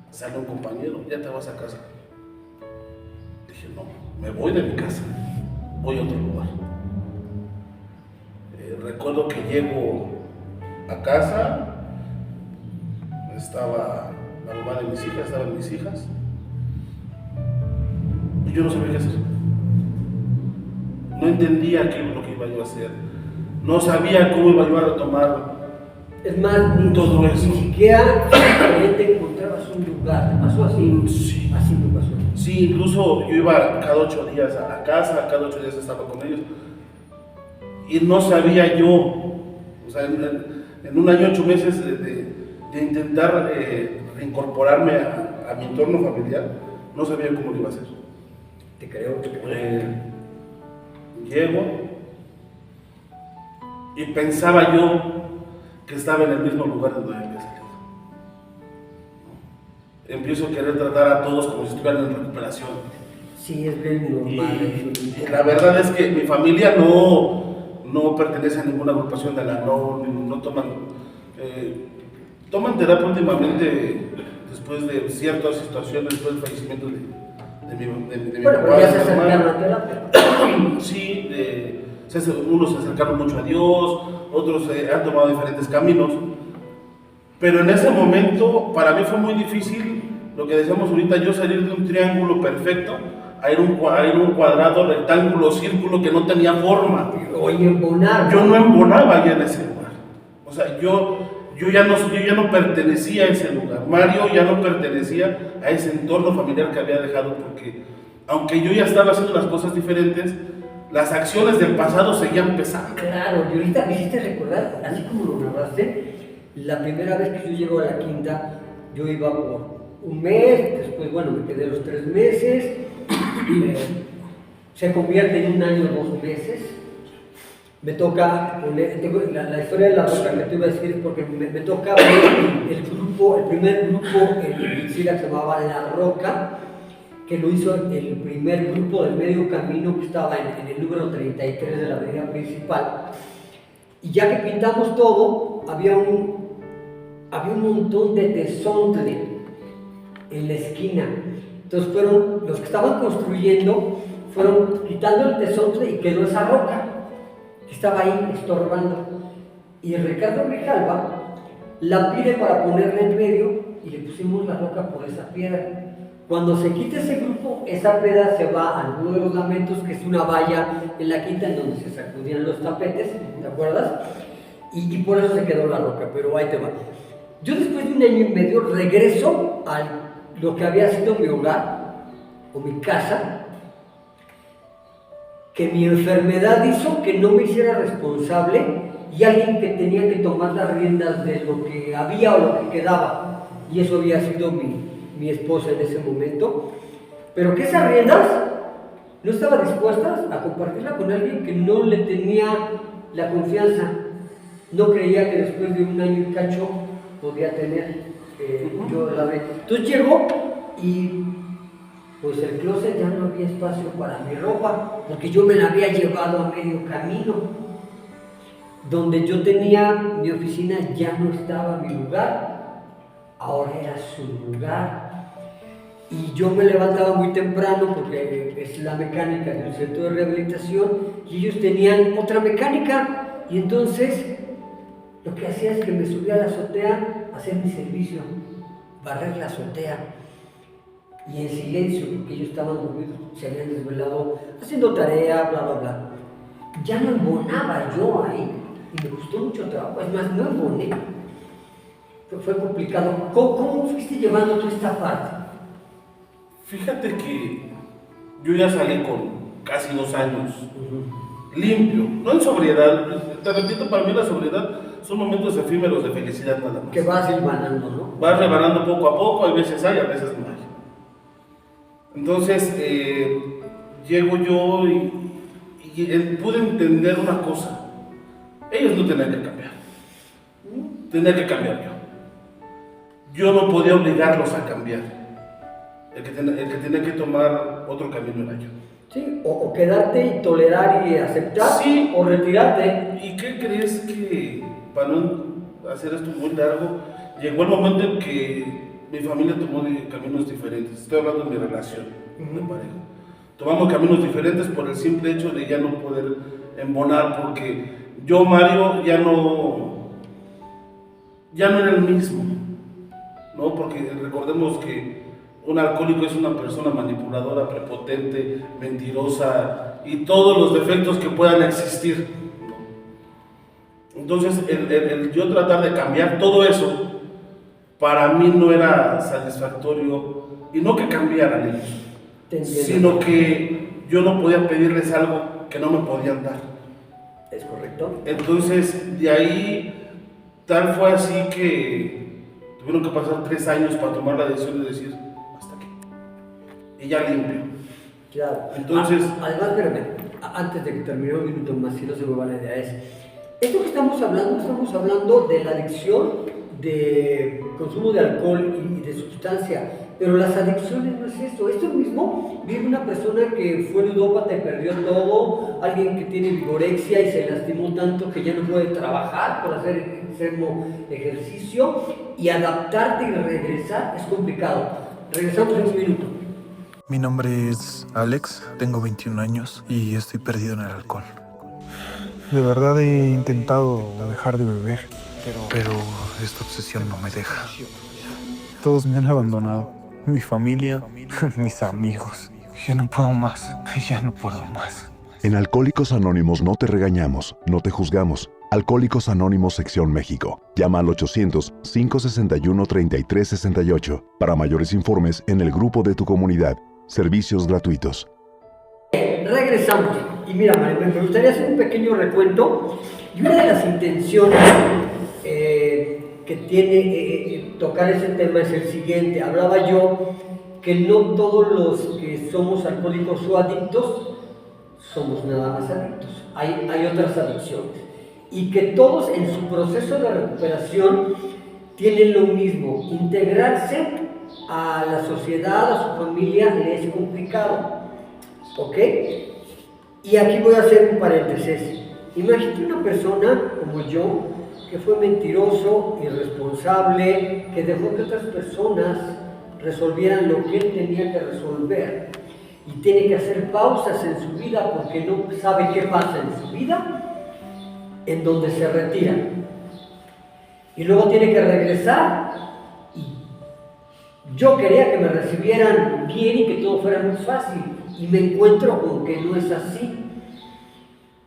C: Sale un compañero, ya te vas a casa. Dije, no, me voy de mi casa, voy a otro lugar. Recuerdo que llego a casa, estaba la mamá de mis hijas, estaban mis hijas, y yo no sabía qué hacer. No entendía qué es lo que iba yo a hacer, no sabía cómo iba yo a retomar.
B: Es más,
C: todo eso.
B: Ni siquiera te encontrabas un lugar. ¿Te pasó así?
C: Sí.
B: Así me pasó.
C: Sí, incluso yo iba cada 8 días a la casa, cada 8 días estaba con ellos. Y no sabía yo, o sea, en un año 8 meses de intentar reincorporarme a mi entorno familiar, no sabía cómo lo iba a hacer.
B: Te creo.
C: Llego y pensaba yo que estaba en el mismo lugar donde había salido. Empiezo a querer tratar a todos como si estuvieran en recuperación.
B: Sí, es bien normal.
C: Y la verdad es que mi familia no pertenece a ninguna agrupación de la no toman. Toman terapia últimamente después de ciertas situaciones, después del fallecimiento de mi
B: Bueno,
C: papá.
B: pero ya se acercaron a terapia.
C: Sí, unos se acercaron mucho a Dios, otros han tomado diferentes caminos, pero en ese momento para mí fue muy difícil, lo que decíamos ahorita, yo salir de un triángulo perfecto a ir un cuadrado, rectángulo, círculo que no tenía forma.
B: Oye, embonar.
C: Yo no embonaba ya en ese lugar, o sea, yo ya no pertenecía a ese lugar, Mario ya no pertenecía a ese entorno familiar que había dejado, porque aunque yo ya estaba haciendo las cosas diferentes, las acciones del pasado seguían pesando.
B: Claro, y ahorita me hiciste recordar, así como lo narraste, la primera vez que yo llego a la quinta, yo iba por un mes, después, bueno, me quedé los 3 meses, se convierte en un año 2 meses, me toca poner, tengo la historia de la roca que te iba a decir, porque me toca ver el primer grupo en Sila que se llamaba La Roca, que lo hizo el primer grupo del Medio Camino, que estaba en el número 33 de la avenida principal. Y ya que pintamos todo, había un montón de tesontle en la esquina. Entonces fueron los que estaban construyendo, fueron quitando el tesontle y quedó esa roca que estaba ahí estorbando. Y Ricardo Grijalva la pide para ponerla en medio y le pusimos la roca por esa piedra. Cuando se quita ese grupo, esa piedra se va al Muro de los Lamentos, que es una valla en la quinta en donde se sacudían los tapetes, ¿te acuerdas? Y por eso se quedó la roca, pero ahí te va. Yo después de 1 año y medio regreso a lo que había sido mi hogar o mi casa, que mi enfermedad hizo que no me hiciera responsable y alguien que tenía que tomar las riendas de lo que había o lo que quedaba, y eso había sido mi esposa en ese momento, pero que esas riendas no estaba dispuesta a compartirla con alguien que no le tenía la confianza, no creía que después de 1 año y cacho podía tener. Yo la ve. Entonces llegó y pues el closet ya no había espacio para mi ropa, porque yo me la había llevado a medio camino. Donde yo tenía mi oficina ya no estaba mi lugar, ahora era su lugar. Y yo me levantaba muy temprano porque es la mecánica del centro de rehabilitación y ellos tenían otra mecánica, y entonces lo que hacía es que me subía a la azotea a hacer mi servicio, barrer la azotea, y en silencio, porque ellos estaban dormidos, se habían desvelado haciendo tarea, bla, bla, bla. Ya no embonaba yo ahí, y me costó mucho trabajo, es más, no emboné. Fue complicado. ¿Cómo fuiste llevando tú esta parte?
C: Fíjate que yo ya salí con casi 2 años, limpio, no en sobriedad. Te repito, para mí la sobriedad son momentos efímeros de felicidad nada más.
B: Que vas rebanando, ¿no?
C: Vas rebanando poco a poco, hay veces hay, a veces no hay. Entonces, llego yo y pude entender una cosa. Ellos no tenían que cambiar. Tenía que cambiar yo. Yo no podía obligarlos a cambiar. El que tenía que tomar otro camino era yo.
B: Sí, o quedarte y tolerar y aceptar,
C: sí,
B: o retirarte.
C: ¿Y qué crees que, para no hacer esto muy largo, llegó el momento en que mi familia tomó caminos diferentes? Estoy hablando de mi relación de pareja. Tomamos caminos diferentes por el simple hecho de ya no poder embonar, porque yo, Mario, ya no era el mismo, ¿no? Porque recordemos que un alcohólico es una persona manipuladora, prepotente, mentirosa y todos los defectos que puedan existir. Entonces, el yo tratar de cambiar todo eso, para mí no era satisfactorio, y no que cambiaran ellos, sino que yo no podía pedirles algo que no me podían dar.
B: ¿Es correcto?
C: Entonces, de ahí, tal fue así que tuvieron que pasar 3 años para tomar la decisión de decir, hasta aquí. Y ya limpio.
B: Claro.
C: Entonces,
B: además, espérame, antes de que termine un minuto más, si no se me va la idea, esto que estamos hablando de la adicción, de consumo de alcohol y de sustancia, pero las adicciones no es esto. Esto mismo vive una persona que fue ludópata y perdió todo, alguien que tiene vigorexia y se lastimó tanto que ya no puede trabajar por hacer extremo ejercicio, y adaptarte y regresar es complicado. Regresamos en un minuto.
I: Mi nombre es Alex, tengo 21 años y estoy perdido en el alcohol. De verdad he intentado dejar de beber, pero esta obsesión no me deja. Todos me han abandonado, mi familia, mis amigos. Ya no puedo más, ya no puedo más.
A: En Alcohólicos Anónimos no te regañamos, no te juzgamos. Alcohólicos Anónimos Sección México. Llama al 800-561-3368. Para mayores informes en el grupo de tu comunidad. Servicios gratuitos.
B: Regresamos. Y mira, María, me gustaría hacer un pequeño recuento. Y una de las intenciones que tiene tocar ese tema es el siguiente. Hablaba yo que no todos los que somos alcohólicos o adictos somos nada más adictos. Hay otras adicciones. Y que todos en su proceso de recuperación tienen lo mismo. Integrarse a la sociedad, a su familia, le es complicado. ¿Ok? Y aquí voy a hacer un paréntesis. Imagínate una persona como yo, que fue mentiroso, irresponsable, que dejó que otras personas resolvieran lo que él tenía que resolver. Y tiene que hacer pausas en su vida porque no sabe qué pasa en su vida, en donde se retira. Y luego tiene que regresar. Y yo quería que me recibieran bien y que todo fuera muy fácil. Y me encuentro con que no es así.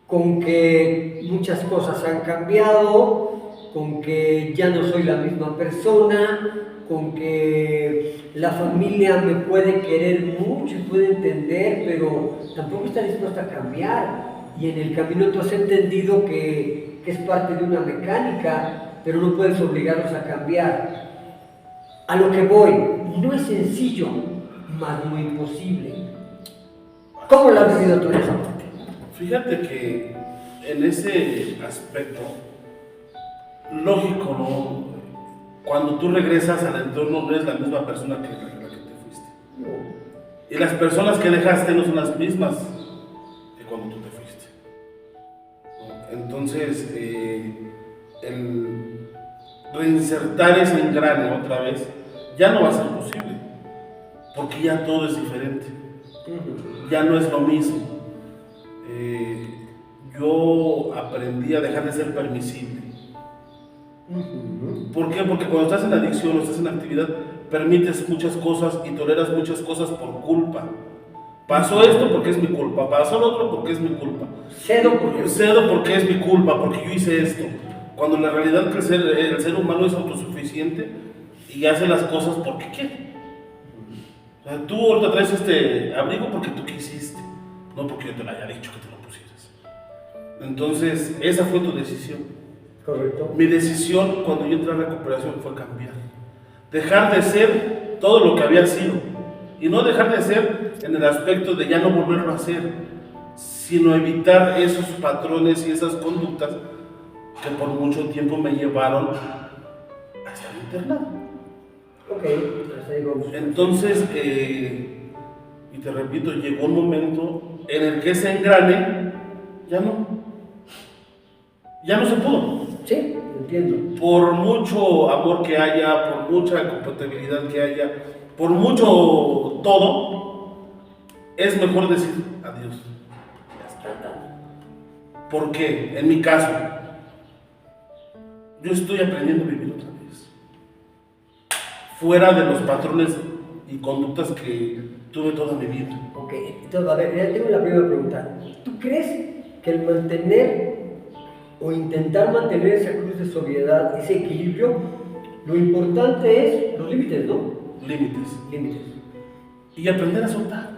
B: Con que muchas cosas han cambiado, con que ya no soy la misma persona, con que la familia me puede querer mucho y puede entender, pero tampoco está dispuesta a cambiar. Y en el camino tú has entendido que es parte de una mecánica, pero no puedes obligarlos a cambiar. A lo que voy, no es sencillo, mas no imposible. ¿Cómo lo has vivido tú en esa parte?
C: Fíjate que en ese aspecto, lógico, ¿no? Cuando tú regresas al entorno no eres la misma persona que la que te fuiste. No. Y las personas que dejaste no son las mismas que cuando tú te fuiste. ¿No? Entonces, el reinsertar ese engrane otra vez ya no va a ser posible, porque ya todo es diferente. Ya no es lo mismo. Yo aprendí a dejar de ser permisible. ¿Por qué? Porque cuando estás en adicción o estás en actividad, permites muchas cosas y toleras muchas cosas por culpa. Pasó esto porque es mi culpa, pasó lo otro porque es mi culpa. Cedo porque es mi culpa, porque yo hice esto. Cuando la realidad es que el ser humano es autosuficiente y hace las cosas porque quiere. O sea, tú ahorita traes este abrigo porque tú quisiste, no porque yo te lo haya dicho que te lo pusieras. Entonces, esa fue tu decisión.
B: Correcto.
C: Mi decisión cuando yo entré a recuperación fue cambiar. Dejar de ser todo lo que había sido. Y no dejar de ser en el aspecto de ya no volverlo a hacer, sino evitar esos patrones y esas conductas que por mucho tiempo me llevaron a estar internado.
B: Ok, hasta ahí vamos.
C: Entonces, y te repito, llegó un momento en el que ese engrane ya no se pudo.
B: Sí, entiendo.
C: Por mucho amor que haya, por mucha compatibilidad que haya, por mucho todo, es mejor decir adiós. ¿Por qué? En mi caso, yo estoy aprendiendo a vivir otra vez. Fuera de los patrones y conductas que tuve toda mi vida.
B: Ok, entonces, a ver, ya tengo la primera pregunta. ¿Tú crees que el mantener o intentar mantener esa cruz de sobriedad, ese equilibrio, lo importante es los límites, ¿no?
C: Límites. Y aprender a soltar.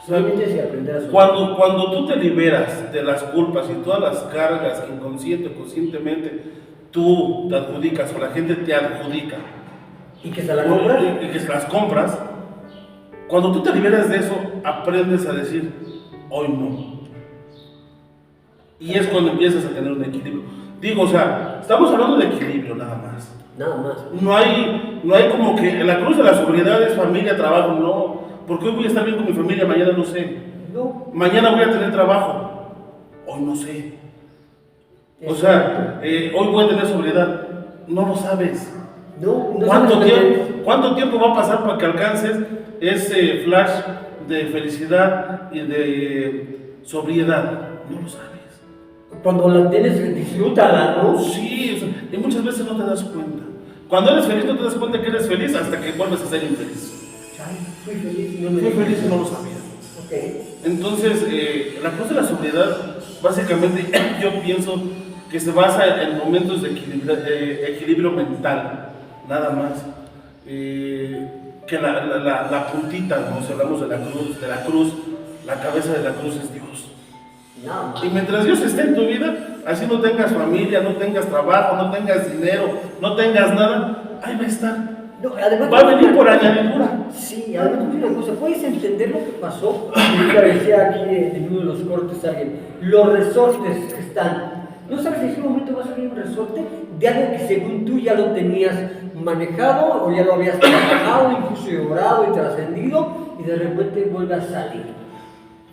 B: Límites y aprender a soltar.
C: Cuando tú te liberas de las culpas y todas las cargas que inconsciente o conscientemente tú te adjudicas o la gente te adjudica,
B: y que se las compras,
C: y que se las compras, cuando tú te liberas de eso, aprendes a decir, hoy no. Y es cuando empiezas a tener un equilibrio. Digo, o sea, estamos hablando de equilibrio nada más.
B: Nada más.
C: No hay como que en la cruz de la sobriedad es familia, trabajo, no. Porque hoy voy a estar bien con mi familia, mañana no sé.
B: No.
C: Mañana voy a tener trabajo, hoy no sé. O sea, hoy voy a tener sobriedad, no lo sabes.
B: No
C: ¿Cuánto tiempo va a pasar para que alcances ese flash de felicidad y de sobriedad? No lo sabes.
B: Cuando la tienes, disfrútala, ¿no?
C: Sí, o sea, y muchas veces no te das cuenta. Cuando eres feliz no te das cuenta que eres feliz hasta que vuelves a ser infeliz.
B: Ay, fui feliz
C: y no lo sabía.
B: Okay.
C: Entonces, la cruz de la sobriedad, básicamente, yo pienso que se basa en momentos de equilibrio mental, nada más. Que la puntita, ¿no? Si hablamos de la cruz, la cabeza de la cruz es Dios.
B: No.
C: Y mientras Dios esté en tu vida, así no tengas familia, no tengas trabajo, no tengas dinero, no tengas nada, ahí va a estar.
B: No, además,
C: va a venir por añadidura.
B: Sí, además una cosa, puedes entender lo que pasó. Yo decía aquí en uno de los cortes alguien, los resortes que están. No sabes en qué momento va a salir un resorte de algo que según tú ya lo tenías manejado o ya lo habías trabajado, incluso orado y trascendido, y de repente vuelve a salir.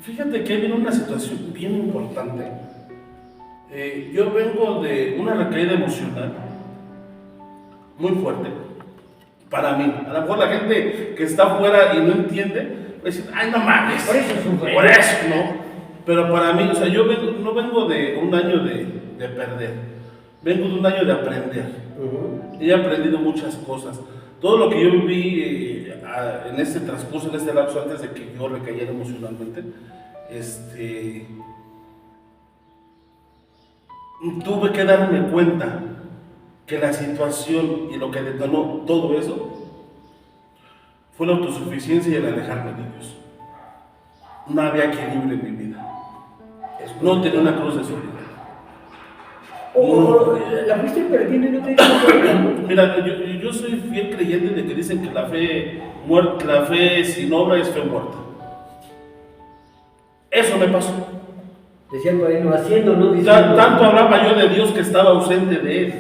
C: Fíjate que viene una situación bien importante. Yo vengo de una recaída emocional muy fuerte. Para mí, a lo mejor la gente que está afuera y no entiende, va a decir, ay, no mames,
B: Por eso es un
C: por eso, ¿no? Pero para mí, o sea, yo no vengo de un año de perder, vengo de un año de aprender. He aprendido muchas cosas. Todo lo que yo viví en este transcurso, en este lapso, antes de que yo recayera emocionalmente, tuve que darme cuenta que la situación y lo que detonó todo eso fue la autosuficiencia y el alejarme de Dios. No había equilibrio en mi vida. No tenía una cruz de solidaridad.
B: O la fuiste perdiendo y no te diste cuenta.
C: Mira, yo soy fiel creyente de que dicen que la fe sin obra es fe muerta. Eso me pasó.
B: Decía el padrino, haciendo, no diciendo.
C: Tanto hablaba yo de Dios que estaba ausente de él.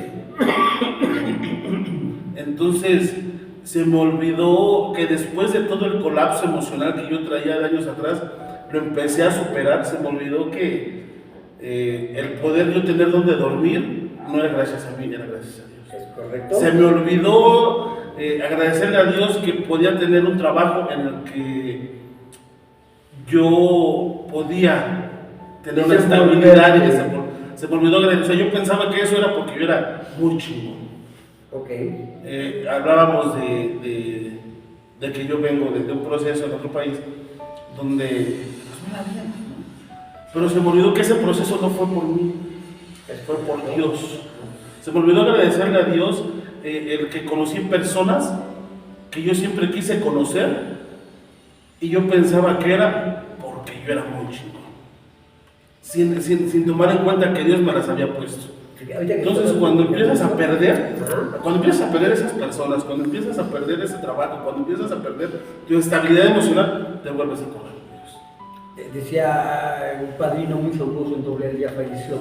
C: Entonces, se me olvidó que después de todo el colapso emocional que yo traía de años atrás, lo empecé a superar. Se me olvidó que el poder yo tener donde dormir no era gracias a mí, era gracias a Dios.
B: ¿Es correcto?
C: Se me olvidó agradecerle a Dios que podía tener un trabajo en el que yo podía tener una estabilidad y se me olvidó agradecer. O sea, yo pensaba que eso era porque yo era muy chingón.
B: Okay.
C: Hablábamos de que yo vengo de un proceso en otro país donde pues me la bien, ¿no? Pero se me olvidó que ese proceso no fue por mí, fue por Dios. Se me olvidó agradecerle a Dios el que conocí personas que yo siempre quise conocer y yo pensaba que era porque yo era muy chingón, sin tomar en cuenta que Dios me las había puesto. Entonces, cuando empiezas a perder esas personas, cuando empiezas a perder ese trabajo, cuando empiezas a perder tu estabilidad emocional, te vuelves a correr.
B: Decía un padrino muy famoso en doble, ya falleció,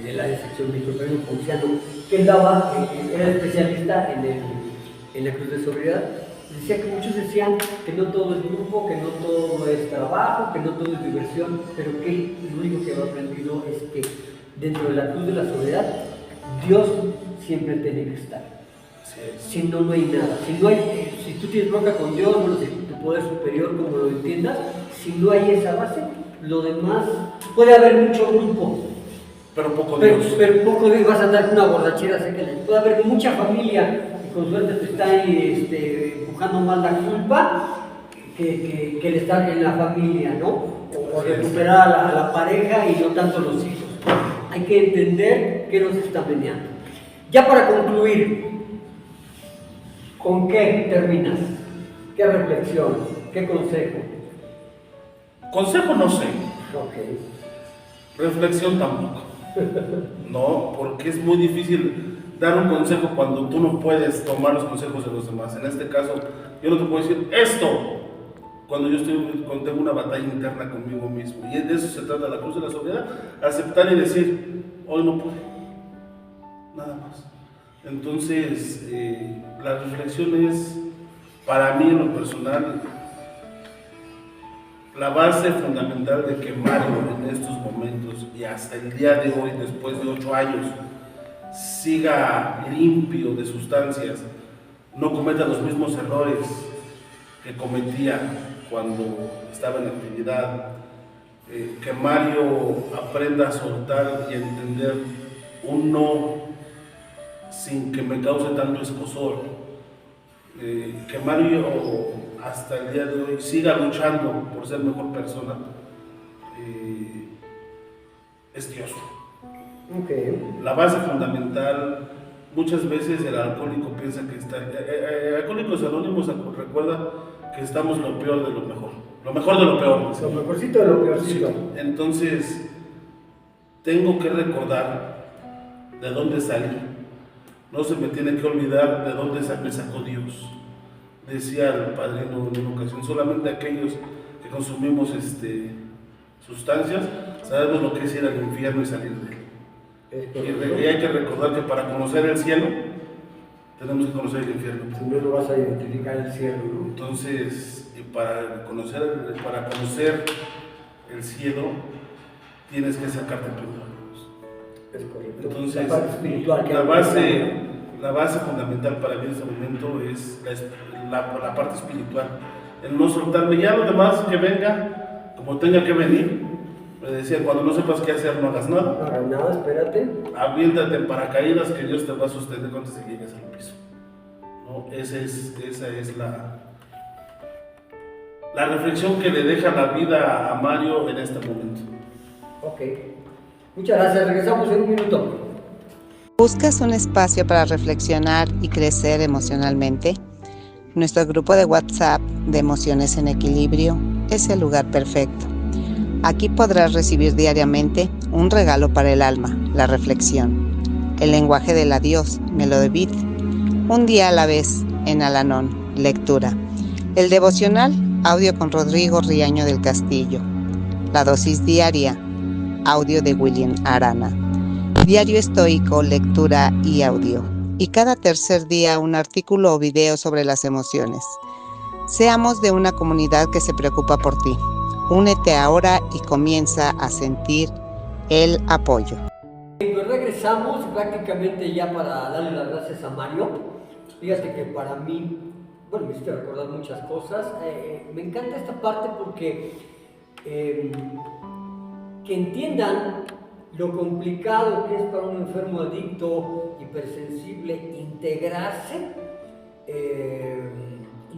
B: de la sección de Padrino Ponciano, que él era especialista en la cruz de sobriedad. Decía que muchos decían que no todo es grupo, que no todo es trabajo, que no todo es diversión, pero que lo único que había aprendido es que dentro de la cruz de la soledad, Dios siempre tiene que estar. Si no, no hay nada. Si tú tienes bronca con Dios, bueno, si tu poder superior, como lo entiendas, si no hay esa base, lo demás, puede haber mucho grupo,
C: pero poco Dios.
B: Pero poco Dios, vas a andar con una borrachera seca. Puede haber mucha familia y con suerte te está empujando más la culpa que el estar en la familia, ¿no? O recuperar a la pareja y no tanto los hijos. Hay que entender qué nos está meneando. Ya para concluir, ¿con qué terminas? ¿Qué reflexión? ¿Qué consejo?
C: Consejo no sé.
B: Okay.
C: Reflexión tampoco. No, porque es muy difícil dar un consejo cuando tú no puedes tomar los consejos de los demás. En este caso, yo no te puedo decir esto cuando tengo una batalla interna conmigo mismo. Y de eso se trata la cruz de la sobriedad, aceptar y decir, hoy no pude, nada más. Entonces, la reflexión es, para mí en lo personal, la base fundamental de que Mario en estos momentos y hasta el día de hoy, después de 8 años, siga limpio de sustancias, no cometa los mismos errores que cometía cuando estaba en actividad, que Mario aprenda a soltar y a entender un no sin que me cause tanto escozor, que Mario hasta el día de hoy siga luchando por ser mejor persona, es Dios.
B: Okay.
C: La base fundamental, muchas veces el alcohólico piensa que está, Alcohólicos Anónimos recuerda que estamos lo peor de lo mejor de lo peor.
B: Lo mejorcito de lo peorcito.
C: Entonces, tengo que recordar de dónde salí. no se me tiene que olvidar de dónde me sacó Dios. Decía el padrino en una ocasión, solamente aquellos que consumimos sustancias sabemos lo que es ir al infierno y salir de él. Y hay que recordar que para conocer el cielo tenemos que conocer el infierno.
B: Primero vas a identificar el cielo, ¿no?
C: Entonces, para conocer el cielo tienes que sacarte primero a Dios.
B: Es correcto.
C: Entonces,
B: la parte espiritual,
C: la base fundamental para mí en este momento es la parte espiritual. El no soltarme, ya lo demás que venga, como tenga que venir. Me decía, cuando no sepas qué hacer, no hagas nada.
B: No hagas nada, espérate.
C: Aviéntate en paracaídas, que Dios te va a sostener cuando te llegues al piso. ¿No? Esa es la reflexión que le deja la vida a Mario en este momento.
B: Ok. Muchas gracias. Regresamos en un minuto.
J: ¿Buscas un espacio para reflexionar y crecer emocionalmente? Nuestro grupo de WhatsApp de Emociones en Equilibrio es el lugar perfecto. Aquí podrás recibir diariamente un regalo para el alma, la reflexión, el lenguaje del adiós, Melodebit, un día a la vez en Al-Anon, lectura, el devocional, audio con Rodrigo Riaño del Castillo, la dosis diaria, audio de William Arana, diario estoico, lectura y audio, y cada tercer día un artículo o video sobre las emociones. Seamos de una comunidad que se preocupa por ti. Únete ahora y comienza a sentir el apoyo.
B: Pues regresamos prácticamente ya para darle las gracias a Mario. Fíjate que para mí, bueno, me hiciste recordar muchas cosas. Me encanta esta parte porque que entiendan lo complicado que es para un enfermo adicto, hipersensible, integrarse.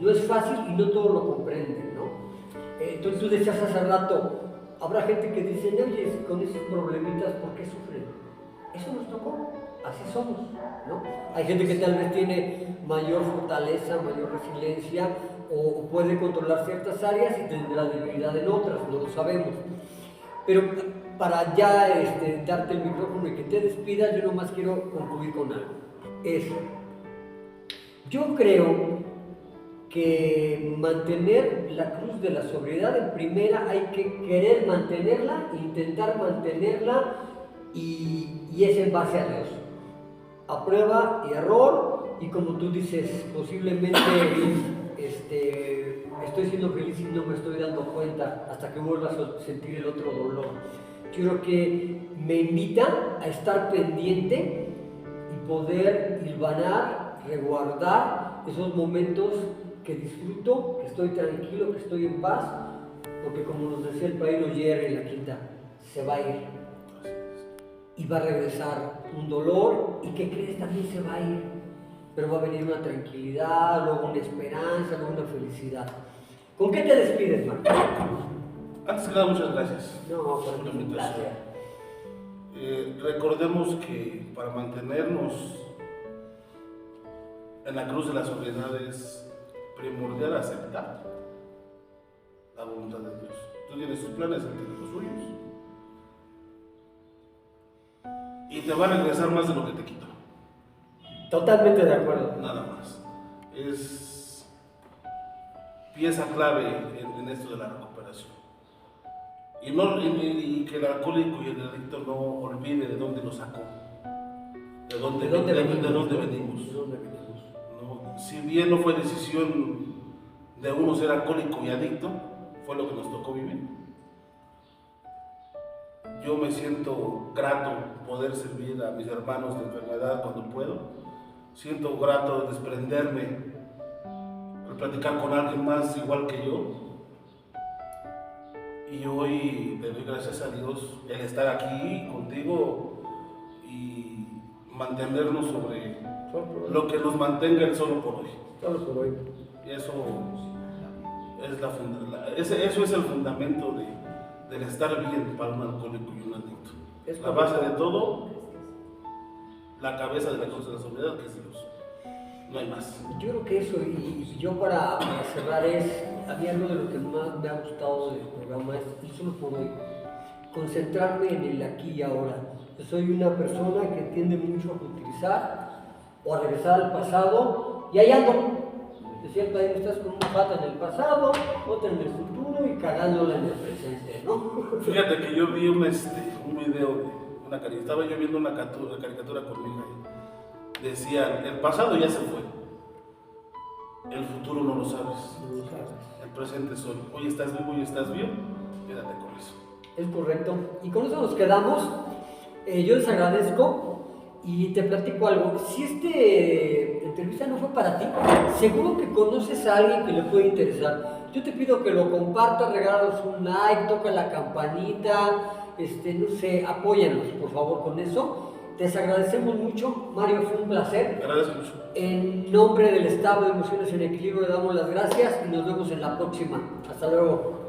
B: No es fácil y no todos lo comprenden, ¿no? Entonces tú decías hace rato, habrá gente que dice, oye, con esos problemitas, ¿por qué sufren? Eso nos tocó, así somos, ¿no? Hay gente que tal vez tiene mayor fortaleza, mayor resiliencia, o puede controlar ciertas áreas y tendrá debilidad en otras, no lo sabemos. Pero para ya darte el micrófono y que te despidas, yo nomás quiero concluir con algo. Yo creo que mantener la cruz de la sobriedad en primera hay que querer mantenerla, intentar mantenerla y es en base a Dios, a prueba y error, y como tú dices, posiblemente estoy siendo feliz y no me estoy dando cuenta hasta que vuelva a sentir el otro dolor. Yo creo que me invita a estar pendiente y poder hilvanar, resguardar esos momentos que disfruto, que estoy tranquilo, que estoy en paz, porque como nos decía el país Yerre en la quinta, se va a ir y va a regresar un dolor, y que crees también se va a ir, pero va a venir una tranquilidad, luego una esperanza, luego una felicidad. ¿Con qué te despides, Marco?
C: Antes que nada, muchas gracias.
B: No, por mí un placer.
C: Recordemos que para mantenernos en la cruz de la sobriedad es primordial aceptar la voluntad de Dios. Tú tienes tus planes, Él tiene los suyos. Y te va a regresar más de lo que te quitó.
B: Totalmente de acuerdo.
C: Nada más. Es pieza clave en esto de la recuperación. Y que el alcohólico y el adicto no olvide de dónde lo sacó. De dónde venimos. ¿No? Si bien no fue decisión de uno ser alcohólico y adicto, fue lo que nos tocó vivir. Yo me siento grato poder servir a mis hermanos de enfermedad cuando puedo. Siento grato desprenderme, platicar con alguien más igual que yo. Y hoy le doy gracias a Dios el estar aquí contigo y mantenernos sobre lo que nos mantenga el solo por hoy.
B: Solo por hoy.
C: Y eso es el fundamento del estar bien para un alcohólico y un adicto. Es la base de todo, la cabeza de la cruz de la sobriedad, que es Dios. No hay más.
B: Yo creo que eso, y yo para cerrar a mí algo de lo que más me ha gustado del programa es, y solo por hoy, concentrarme en el aquí y ahora. Yo soy una persona que tiende mucho a utilizar o a regresar al pasado y ahí ando. De cierto, ahí estás con una pata en el pasado, otra en el futuro y cagándola en el presente, ¿no?
C: Fíjate que yo vi un video de una caricatura, estaba yo viendo una caricatura con mi hija y decía, el pasado ya se fue, el futuro no lo sabes, el presente solo, hoy estás vivo, hoy estás bien, quédate con eso.
B: Es correcto, y con eso nos quedamos. Yo les agradezco y te platico algo. Si esta entrevista no fue para ti, seguro que conoces a alguien que le puede interesar. Yo te pido que lo compartas, regálanos un like, toca la campanita, no sé, apóyanos por favor con eso. Les agradecemos mucho, Mario, fue un placer.
C: Agradezco mucho.
B: En nombre del Estado de Emociones en Equilibrio le damos las gracias y nos vemos en la próxima. Hasta luego.